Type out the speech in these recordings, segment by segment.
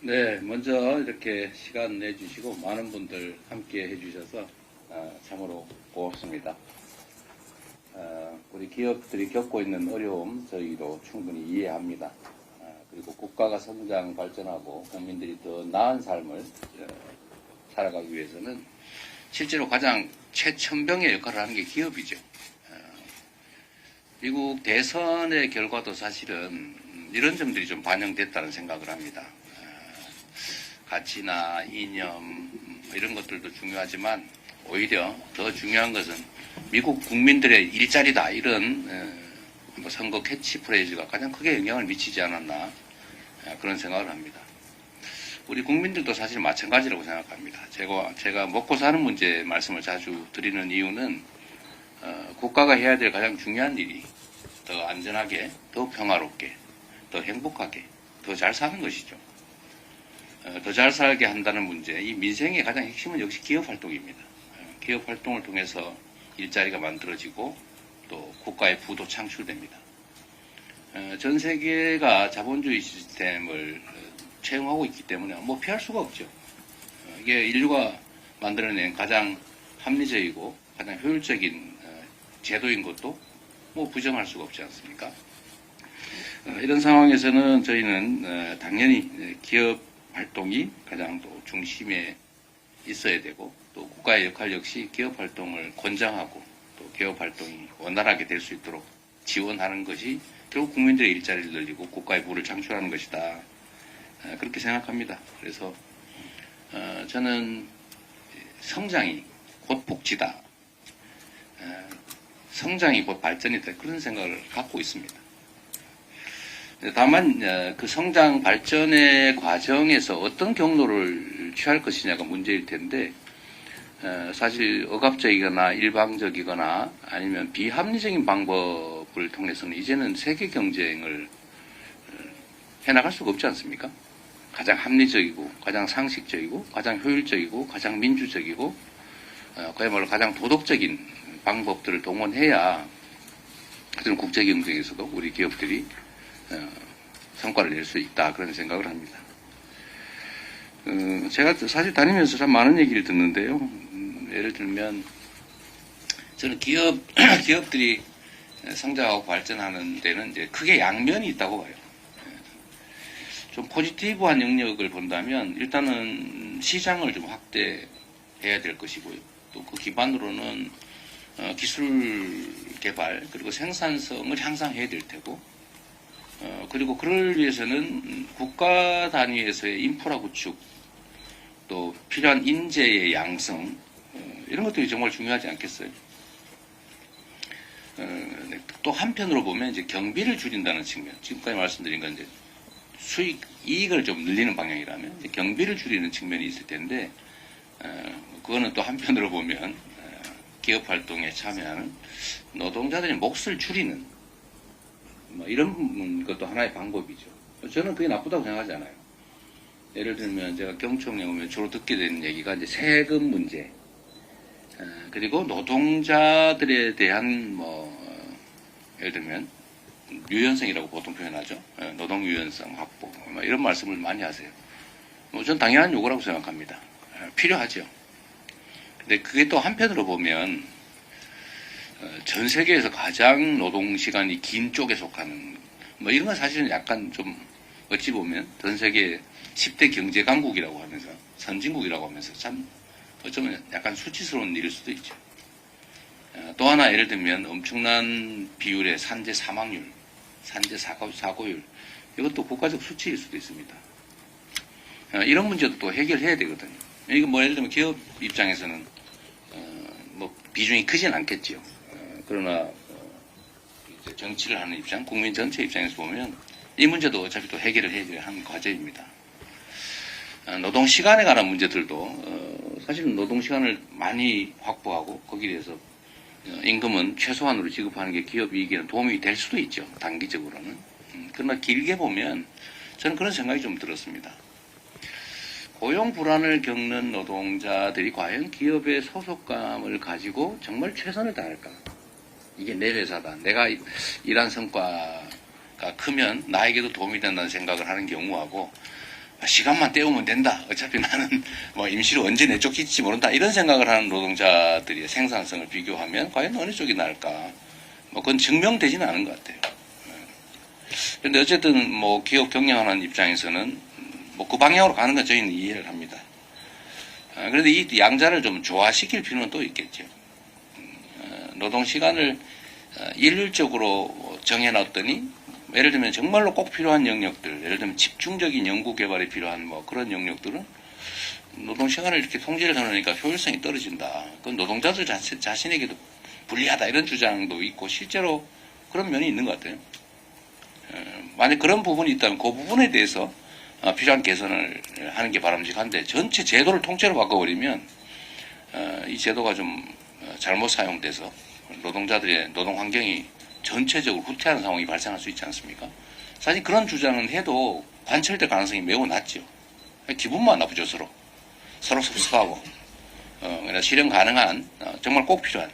네, 먼저 이렇게 시간 내주시고 많은 분들 함께 해주셔서 참으로 고맙습니다. 우리 기업들이 겪고 있는 어려움 저희도 충분히 이해합니다. 그리고 국가가 성장 발전하고 국민들이 더 나은 삶을 살아가기 위해서는 실제로 가장 최첨병의 역할을 하는 게 기업이죠. 미국 대선의 결과도 사실은 이런 점들이 좀 반영됐다는 생각을 합니다. 가치나 이념 이런 것들도 중요하지만 오히려 더 중요한 것은 미국 국민들의 일자리다 이런 선거 캐치프레이즈가 가장 크게 영향을 미치지 않았나 그런 생각을 합니다. 우리 국민들도 사실 마찬가지라고 생각합니다. 제가 먹고 사는 문제 말씀을 자주 드리는 이유는 국가가 해야 될 가장 중요한 일이 더 안전하게, 더 평화롭게, 더 행복하게, 더 잘 사는 것이죠. 더 잘 살게 한다는 문제, 이 민생의 가장 핵심은 역시 기업 활동입니다. 기업 활동을 통해서 일자리가 만들어지고 또 국가의 부도 창출됩니다. 전 세계가 자본주의 시스템을 채용하고 있기 때문에 뭐 피할 수가 없죠. 이게 인류가 만들어낸 가장 합리적이고 가장 효율적인 제도인 것도 뭐 부정할 수가 없지 않습니까? 이런 상황에서는 저희는 당연히 기업 활동이 가장 또 중심에 있어야 되고 또 국가의 역할 역시 기업 활동을 권장하고 또 기업 활동이 원활하게 될 수 있도록 지원하는 것이 결국 국민들의 일자리를 늘리고 국가의 부를 창출하는 것이다. 그렇게 생각합니다. 그래서 저는 성장이 곧 복지다. 성장이 곧 발전이다. 그런 생각을 갖고 있습니다. 다만 그 성장 발전의 과정에서 어떤 경로를 취할 것이냐가 문제일 텐데 사실 억압적이거나 일방적이거나 아니면 비합리적인 방법을 통해서는 이제는 세계 경쟁을 해나갈 수가 없지 않습니까? 가장 합리적이고 가장 상식적이고 가장 효율적이고 가장 민주적이고 그야말로 가장 도덕적인 방법들을 동원해야 그런 국제 경쟁에서도 우리 기업들이 성과를 낼 수 있다 그런 생각을 합니다. 제가 사실 다니면서 참 많은 얘기를 듣는데요. 예를 들면 저는 기업들이 성장하고 발전하는 데는 이제 크게 양면이 있다고 봐요. 좀 포지티브한 영역을 본다면 일단은 시장을 좀 확대해야 될 것이고요. 또 그 기반으로는 기술 개발 그리고 생산성을 향상해야 될 테고 그리고 그를 위해서는 국가 단위에서의 인프라 구축, 또 필요한 인재의 양성, 이런 것들이 정말 중요하지 않겠어요? 또 한편으로 보면 이제 경비를 줄인다는 측면, 지금까지 말씀드린 건 이제 이익을 좀 늘리는 방향이라면 이제 경비를 줄이는 측면이 있을 텐데, 그거는 또 한편으로 보면 기업 활동에 참여하는 노동자들의 몫을 줄이는 뭐 이런 것도 하나의 방법이죠. 저는 그게 나쁘다고 생각하지 않아요. 예를 들면 제가 경총에 오면 주로 듣게 되는 얘기가 이제 세금 문제, 그리고 노동자들에 대한 예를 들면 유연성이라고 보통 표현하죠. 노동 유연성 확보, 뭐 이런 말씀을 많이 하세요. 전 당연한 요구라고 생각합니다. 필요하죠. 근데 그게 또 한편으로 보면 전 세계에서 가장 노동시간이 긴 쪽에 속하는 뭐 이런 건 사실은 약간 좀 어찌 보면 전 세계 10대 경제 강국이라고 하면서 선진국이라고 하면서 참 어쩌면 약간 수치스러운 일일 수도 있죠. 또 하나 예를 들면 엄청난 비율의 산재 사망률, 산재 사고율 이것도 국가적 수치일 수도 있습니다. 이런 문제도 또 해결해야 되거든요. 이거 뭐 예를 들면 기업 입장에서는 뭐 비중이 크진 않겠지요. 그러나 이제 정치를 하는 입장, 국민 전체 입장에서 보면 이 문제도 어차피 또 해결을 해야 하는 과제입니다. 노동 시간에 관한 문제들도 사실은 노동 시간을 많이 확보하고 거기에 대해서 임금은 최소한으로 지급하는 게 기업 이익에는 도움이 될 수도 있죠. 단기적으로는. 그러나 길게 보면 저는 그런 생각이 좀 들었습니다. 고용 불안을 겪는 노동자들이 과연 기업의 소속감을 가지고 정말 최선을 다할까? 이게 내 회사다. 내가 일한 성과가 크면 나에게도 도움이 된다는 생각을 하는 경우하고 시간만 때우면 된다. 어차피 나는 뭐 임시로 언제 내쫓길지 모른다. 이런 생각을 하는 노동자들의 생산성을 비교하면 과연 어느 쪽이 나을까? 뭐 그건 증명되지는 않은 것 같아요. 그런데 어쨌든 뭐 기업 경영하는 입장에서는 뭐 그 방향으로 가는 건 저희는 이해를 합니다. 그런데 이 양자를 좀 조화시킬 필요는 또 있겠죠. 노동 시간을 일률적으로 정해놨더니 예를 들면 정말로 꼭 필요한 영역들, 예를 들면 집중적인 연구 개발이 필요한 뭐 그런 영역들은 노동 시간을 이렇게 통제를 해놓으니까 효율성이 떨어진다. 그건 노동자들 자신에게도 불리하다 이런 주장도 있고 실제로 그런 면이 있는 것 같아요. 만약 그런 부분이 있다면 그 부분에 대해서 필요한 개선을 하는 게 바람직한데 전체 제도를 통째로 바꿔버리면 이 제도가 좀 잘못 사용돼서 노동자들의 노동 환경이 전체적으로 후퇴하는 상황이 발생할 수 있지 않습니까? 사실 그런 주장은 해도 관철될 가능성이 매우 낮죠. 기분만 나쁘죠, 서로. 서로 섭섭하고. 그러나 실현 가능한, 정말 꼭 필요한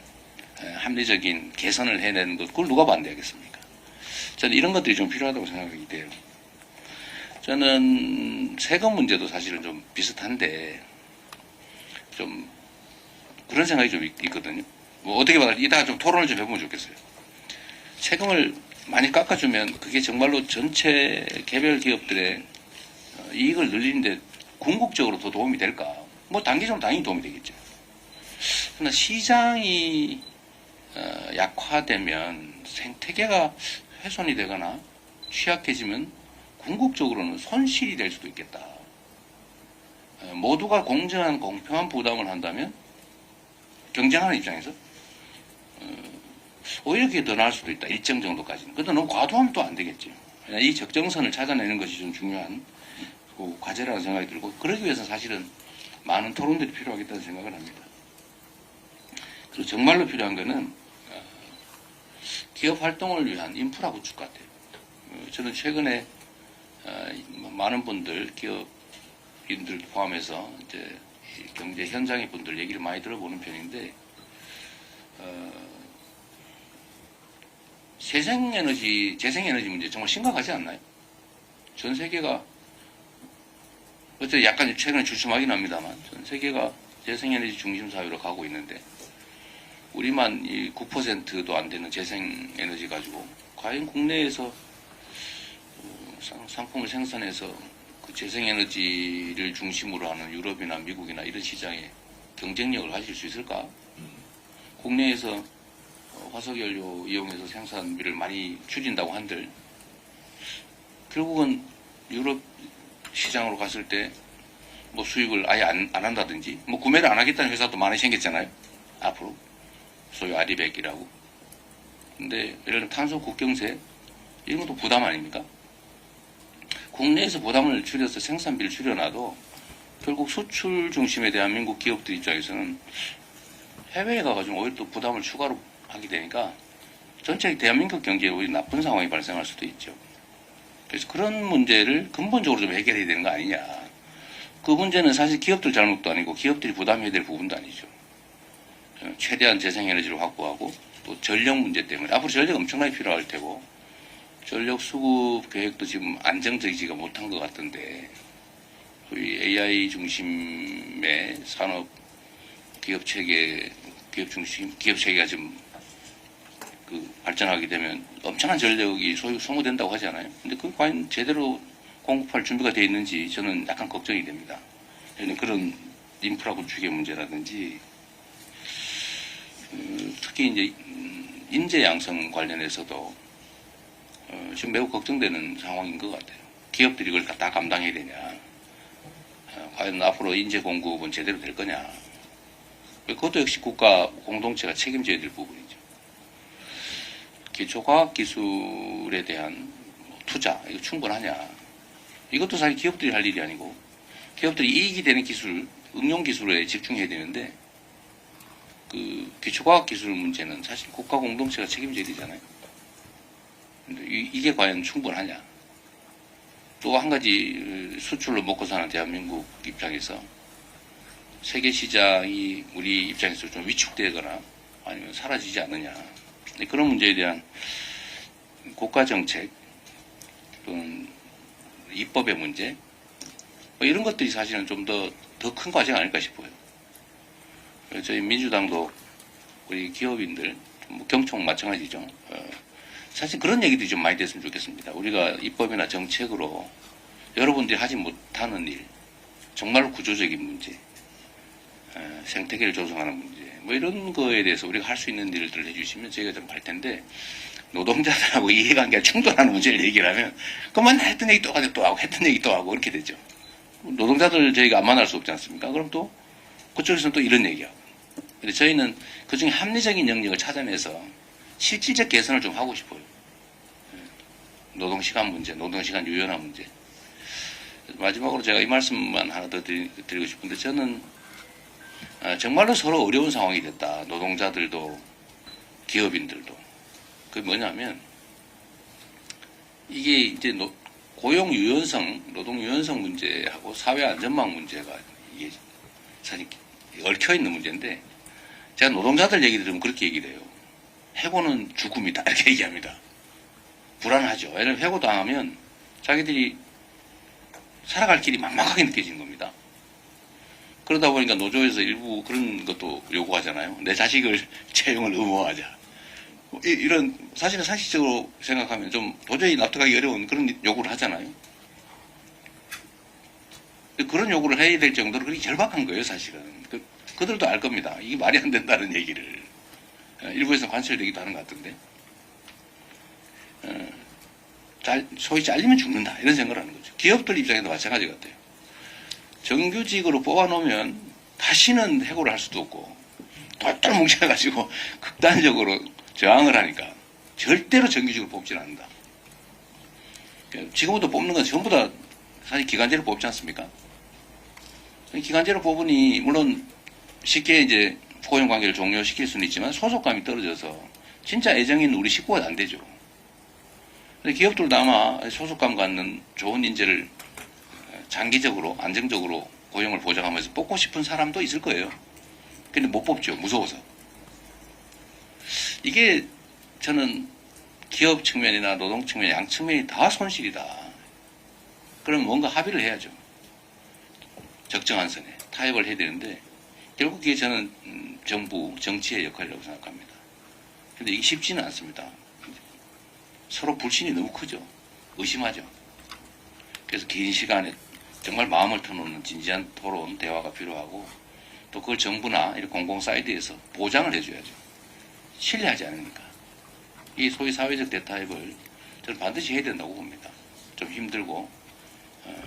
합리적인 개선을 해내는 것, 그걸 누가 반대하겠습니까? 저는 이런 것들이 좀 필요하다고 생각이 돼요. 저는 세금 문제도 사실은 좀 비슷한데, 좀 그런 생각이 좀 있거든요. 뭐 어떻게 말할지 이따가 좀 토론을 좀 해보면 좋겠어요. 세금을 많이 깎아주면 그게 정말로 전체 개별 기업들의 이익을 늘리는데 궁극적으로 더 도움이 될까? 뭐 단기적으로 당연히 도움이 되겠죠. 그러나 시장이 약화되면 생태계가 훼손이 되거나 취약해지면 궁극적으로는 손실이 될 수도 있겠다. 모두가 공정한 공평한 부담을 한다면 경쟁하는 입장에서 오히려 그게 더 나을 수도 있다. 일정 정도까지는. 그런데 너무 과도하면 또 안 되겠죠. 이 적정선을 찾아내는 것이 좀 중요한 과제라는 생각이 들고 그러기 위해서 사실은 많은 토론들이 필요하겠다는 생각을 합니다. 그리고 정말로 필요한 것은 기업 활동을 위한 인프라 구축 같아요. 저는 최근에 많은 분들, 기업인들 포함해서 이제 경제 현장의 분들 얘기를 많이 들어보는 편인데 재생에너지 문제 정말 심각하지 않나요? 전 세계가 어쨌든 약간 최근에 주춤하긴 합니다만 전 세계가 재생에너지 중심 사회로 가고 있는데 우리만 이 9%도 안 되는 재생에너지 가지고 과연 국내에서 상품을 생산해서 그 재생에너지를 중심으로 하는 유럽이나 미국이나 이런 시장에 경쟁력을 가질 수 있을까? 국내에서 화석연료 이용해서 생산비를 많이 줄인다고 한들 결국은 유럽 시장으로 갔을 때 뭐 수입을 아예 안 한다든지 뭐 구매를 안 하겠다는 회사도 많이 생겼잖아요. 앞으로 소위 아리백이라고. 근데 예를 들면 탄소 국경세 이런 것도 부담 아닙니까? 국내에서 부담을 줄여서 생산비를 줄여놔도 결국 수출 중심의 대한민국 기업들 입장에서는 해외에 가가지고 오히려 또 부담을 추가로 하게 되니까 전체 대한민국 경제에 오히려 나쁜 상황이 발생할 수도 있죠. 그래서 그런 문제를 근본적으로 좀 해결해야 되는 거 아니냐. 그 문제는 사실 기업들 잘못도 아니고 기업들이 부담해야 될 부분도 아니죠. 최대한 재생에너지를 확보하고 또 전력 문제 때문에 앞으로 전력 엄청나게 필요할 테고 전력 수급 계획도 지금 안정적이지가 못한 것 같던데 소위 AI 중심의 산업 기업 체계가 지금 발전하게 되면 엄청난 전력이 소모된다고 하지 않아요? 근데 그 과연 제대로 공급할 준비가 되어 있는지 저는 약간 걱정이 됩니다. 그런 인프라 구축의 문제라든지 특히 이제 인재 양성 관련해서도 지금 매우 걱정되는 상황인 것 같아요. 기업들이 이걸 다 감당해야 되냐? 과연 앞으로 인재 공급은 제대로 될 거냐? 그것도 역시 국가 공동체가 책임져야 될 부분이죠. 기초과학기술에 대한 투자, 이거 충분하냐? 이것도 사실 기업들이 할 일이 아니고 기업들이 이익이 되는 기술, 응용기술에 집중해야 되는데 그 기초과학기술 문제는 사실 국가 공동체가 책임져야 되잖아요. 근데 이게 과연 충분하냐? 또 한 가지 수출로 먹고 사는 대한민국 입장에서 세계 시장이 우리 입장에서 좀 위축되거나 아니면 사라지지 않느냐. 그런 문제에 대한 국가 정책 또는 입법의 문제 뭐 이런 것들이 사실은 좀 더 큰 과제가 아닐까 싶어요. 저희 민주당도 우리 기업인들, 뭐 경총 마찬가지죠. 사실 그런 얘기들이 좀 많이 됐으면 좋겠습니다. 우리가 입법이나 정책으로 여러분들이 하지 못하는 일, 정말 구조적인 문제, 생태계를 조성하는 문제, 뭐 이런 거에 대해서 우리가 할 수 있는 일들을 해주시면 저희가 좀 할 텐데, 노동자들하고 이해관계가 충돌하는 문제를 얘기를 하면 그만 했던 얘기 또 하고 했던 얘기 또 하고 그렇게 되죠. 노동자들 저희가 안 만날 수 없지 않습니까? 그럼 또 그쪽에서는 또 이런 얘기하고. 근데 저희는 그중에 합리적인 영역을 찾아내서 실질적 개선을 좀 하고 싶어요. 노동시간 문제, 노동시간 유연화 문제. 마지막으로 제가 이 말씀만 하나 더 드리고 싶은데, 저는 정말로 서로 어려운 상황이 됐다. 노동자들도 기업인들도. 그게 뭐냐면 이게 이제 고용 유연성, 노동 유연성 문제하고 사회 안전망 문제가 이게 사실 얽혀 있는 문제인데, 제가 노동자들 얘기 들으면 그렇게 얘기를 해요. 해고는 죽음이다 이렇게 얘기합니다. 불안하죠. 왜냐하면 해고 당하면 자기들이 살아갈 길이 막막하게 느껴지는 겁니다. 그러다 보니까 노조에서 일부 그런 것도 요구하잖아요. 내 자식을 채용을 의무화하자. 이런 사실은 상식적으로 생각하면 좀 도저히 납득하기 어려운 그런 요구를 하잖아요. 그런 요구를 해야 될 정도로 그렇게 절박한 거예요, 사실은. 그들도 알 겁니다. 이게 말이 안 된다는 얘기를. 일부에서 관철되기도 하는 것 같은데. 소위 잘리면 죽는다. 이런 생각을 하는 거죠. 기업들 입장에도 마찬가지 같아요. 정규직으로 뽑아놓으면 다시는 해고를 할 수도 없고, 똘똘 뭉쳐가지고 극단적으로 저항을 하니까 절대로 정규직으로 뽑지는 않는다. 지금부터 뽑는 건 전부 다 사실 기간제로 뽑지 않습니까? 기간제로 뽑으니 물론 쉽게 이제 고용관계를 종료시킬 수는 있지만 소속감이 떨어져서 진짜 애정 있는 우리 식구가 안 되죠. 근데 기업들도 아마 소속감 갖는 좋은 인재를 장기적으로 안정적으로 고용을 보장하면서 뽑고 싶은 사람도 있을 거예요. 근데 못 뽑죠. 무서워서. 이게 저는 기업 측면이나 노동 측면 양 측면이 다 손실이다. 그럼 뭔가 합의를 해야죠. 적정한 선에 타협을 해야 되는데 결국 그게 저는 정부, 정치의 역할이라고 생각합니다. 근데 이게 쉽지는 않습니다. 서로 불신이 너무 크죠. 의심하죠. 그래서 긴 시간에 정말 마음을 터놓는 진지한 토론, 대화가 필요하고 또 그걸 정부나 이런 공공 사이드에서 보장을 해줘야죠. 신뢰하지 않으니까. 이 소위 사회적 대타협을 저는 반드시 해야 된다고 봅니다. 좀 힘들고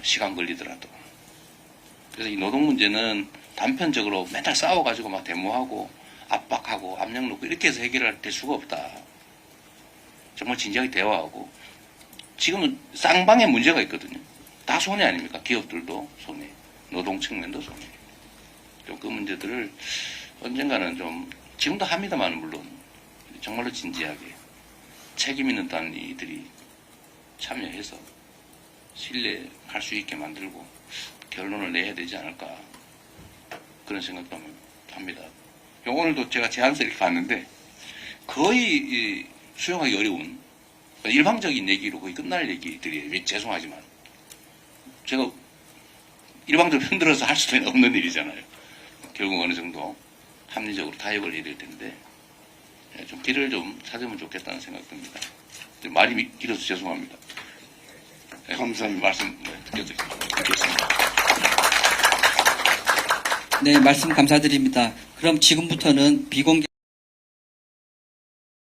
시간 걸리더라도. 그래서 이 노동 문제는 단편적으로 맨날 싸워가지고 막 데모하고 압박하고 압력 놓고 이렇게 해서 해결할 수가 없다. 정말 진지하게 대화하고 지금은 쌍방의 문제가 있거든요. 다 손해 아닙니까? 기업들도 손해, 노동 측면도 손해. 좀 그 문제들을 언젠가는 좀 지금도 합니다만 물론 정말로 진지하게 책임 있는 단위들이 참여해서 신뢰할 수 있게 만들고 결론을 내야 되지 않을까 그런 생각도 합니다. 오늘도 제가 제안서 이렇게 봤는데 거의 수용하기 어려운 일방적인 얘기로 거의 끝날 얘기들이에요. 죄송하지만 제가 일방적으로 흔들어서 할 수도 없는 일이잖아요. 결국 어느 정도 합리적으로 타협을 해야 될 텐데 좀 길을 좀 찾으면 좋겠다는 생각됩니다. 말이 길어서 죄송합니다. 감사합니다. 말씀 듣겠습니다. 네, 말씀 감사드립니다. 그럼 지금부터는 비공개